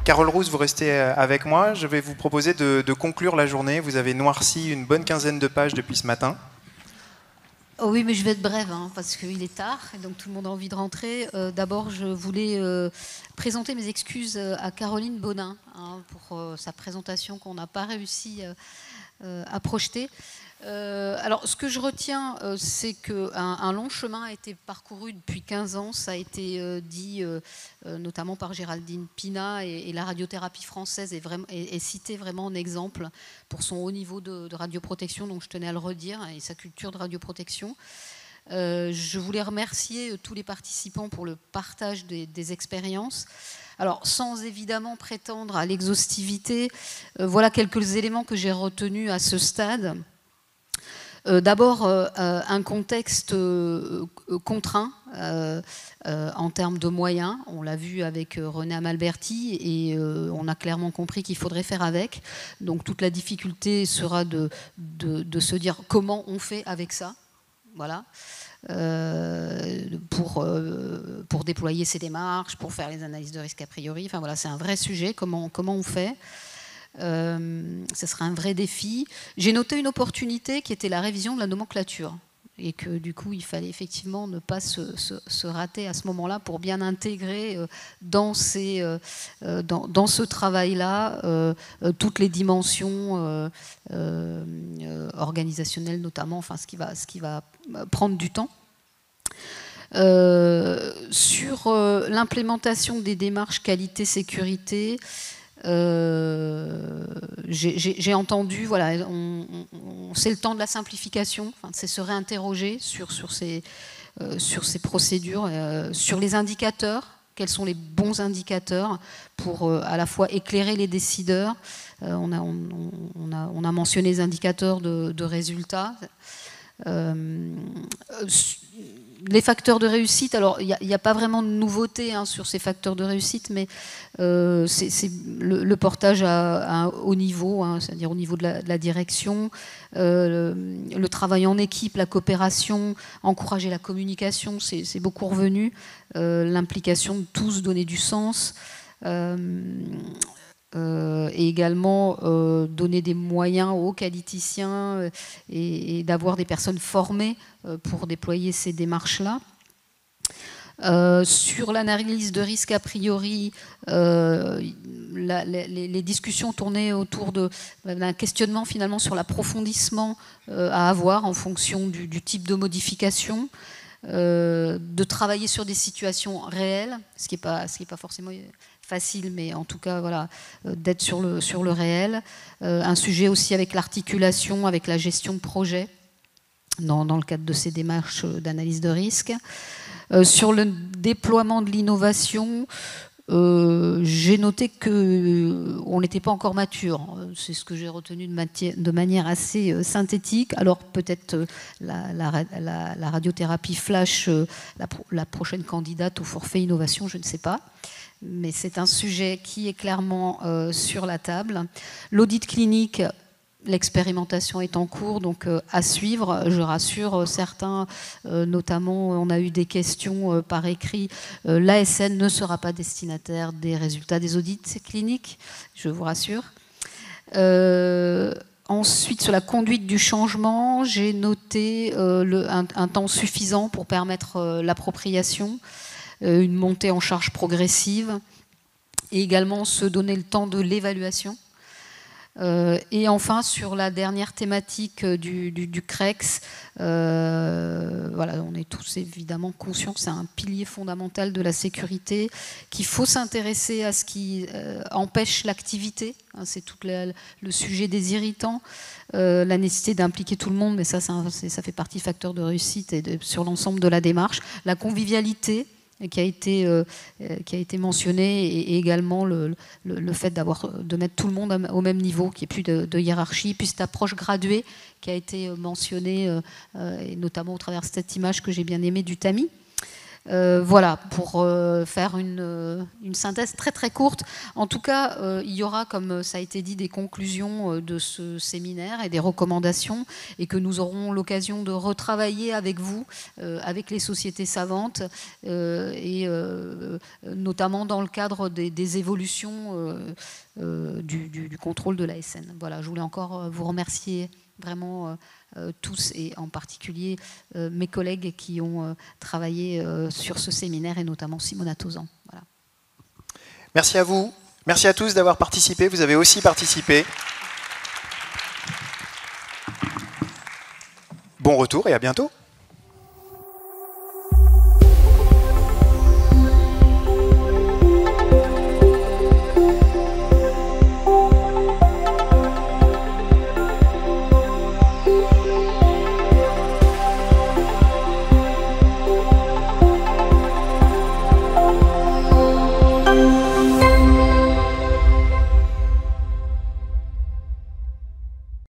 Carole Rousse, vous restez avec moi. Je vais vous proposer de conclure la journée. Vous avez noirci une bonne quinzaine de pages depuis ce matin. Oh oui, mais je vais être brève, hein, parce qu'il est tard, et donc tout le monde a envie de rentrer. D'abord, je voulais présenter mes excuses à Caroline Bonin, hein, pour sa présentation qu'on n'a pas réussi à projeter. Alors, ce que je retiens, c'est qu'un long chemin a été parcouru depuis 15 ans. Ça a été dit notamment par Géraldine Pina, et la radiothérapie française est citée vraiment en exemple pour son haut niveau de radioprotection, donc je tenais à le redire, et sa culture de radioprotection. Je voulais remercier tous les participants pour le partage des expériences. Alors, sans évidemment prétendre à l'exhaustivité, voilà quelques éléments que j'ai retenus à ce stade. D'abord, un contexte contraint en termes de moyens. On l'a vu avec René Amalberti, et on a clairement compris qu'il faudrait faire avec. Donc toute la difficulté sera de se dire comment on fait avec ça. Voilà. Pour déployer ces démarches, pour faire les analyses de risque a priori. Enfin voilà, c'est un vrai sujet, comment on fait. Ce sera un vrai défi. J'ai noté une opportunité qui était la révision de la nomenclature, et que du coup il fallait effectivement ne pas se rater à ce moment-là pour bien intégrer dans ce travail-là toutes les dimensions organisationnelles notamment, enfin ce qui va prendre du temps. Sur l'implémentation des démarches qualité-sécurité, j'ai entendu, voilà, c'est le temps de la simplification, enfin, c'est se réinterroger sur ces procédures, sur les indicateurs, quels sont les bons indicateurs pour à la fois éclairer les décideurs. On a mentionné les indicateurs de résultats. Les facteurs de réussite, alors il n'y a pas vraiment de nouveauté sur ces facteurs de réussite, mais c'est le portage à haut niveau, c'est-à-dire au niveau de la direction, le travail en équipe, la coopération, encourager la communication, c'est beaucoup revenu, l'implication de tous, donner du sens. Et également donner des moyens aux qualiticiens et d'avoir des personnes formées pour déployer ces démarches-là. Sur l'analyse de risque a priori, les discussions tournaient autour d'un questionnement finalement sur l'approfondissement à avoir en fonction du type de modification, de travailler sur des situations réelles, ce qui n'est pas forcément facile, mais en tout cas, voilà, d'être sur le réel. Un sujet aussi avec l'articulation, avec la gestion de projet, dans le cadre de ces démarches d'analyse de risque. Sur le déploiement de l'innovation, j'ai noté qu'on n'était pas encore mature. C'est ce que j'ai retenu de manière assez synthétique. Alors peut-être la radiothérapie flash, la prochaine candidate au forfait innovation, je ne sais pas. Mais c'est un sujet qui est clairement sur la table. L'audit clinique, l'expérimentation est en cours, donc à suivre. Je rassure certains, notamment on a eu des questions par écrit. L'ASN ne sera pas destinataire des résultats des audits cliniques, je vous rassure. Ensuite, sur la conduite du changement, j'ai noté un temps suffisant pour permettre l'appropriation, une montée en charge progressive, et également se donner le temps de l'évaluation. Et enfin, sur la dernière thématique du CREX, voilà, on est tous évidemment conscients que c'est un pilier fondamental de la sécurité, qu'il faut s'intéresser à ce qui empêche l'activité. C'est tout le sujet des irritants, la nécessité d'impliquer tout le monde, mais ça fait partie du facteur de réussite et sur l'ensemble de la démarche. La convivialité, qui a été mentionné, et également le fait de mettre tout le monde au même niveau, qu'il n'y ait plus de hiérarchie, puis cette approche graduée qui a été mentionnée, et notamment au travers de cette image que j'ai bien aimée du tamis. Voilà, pour faire une synthèse très très courte. En tout cas, il y aura, comme ça a été dit, des conclusions de ce séminaire et des recommandations, et que nous aurons l'occasion de retravailler avec vous, avec les sociétés savantes, et notamment dans le cadre des évolutions du contrôle de l'ASN. Voilà, je voulais encore vous remercier vraiment tous, et en particulier mes collègues qui ont travaillé sur ce séminaire, et notamment Simona Tozan. Voilà. Merci à vous. Merci à tous d'avoir participé. Vous avez aussi participé. Bon retour et à bientôt.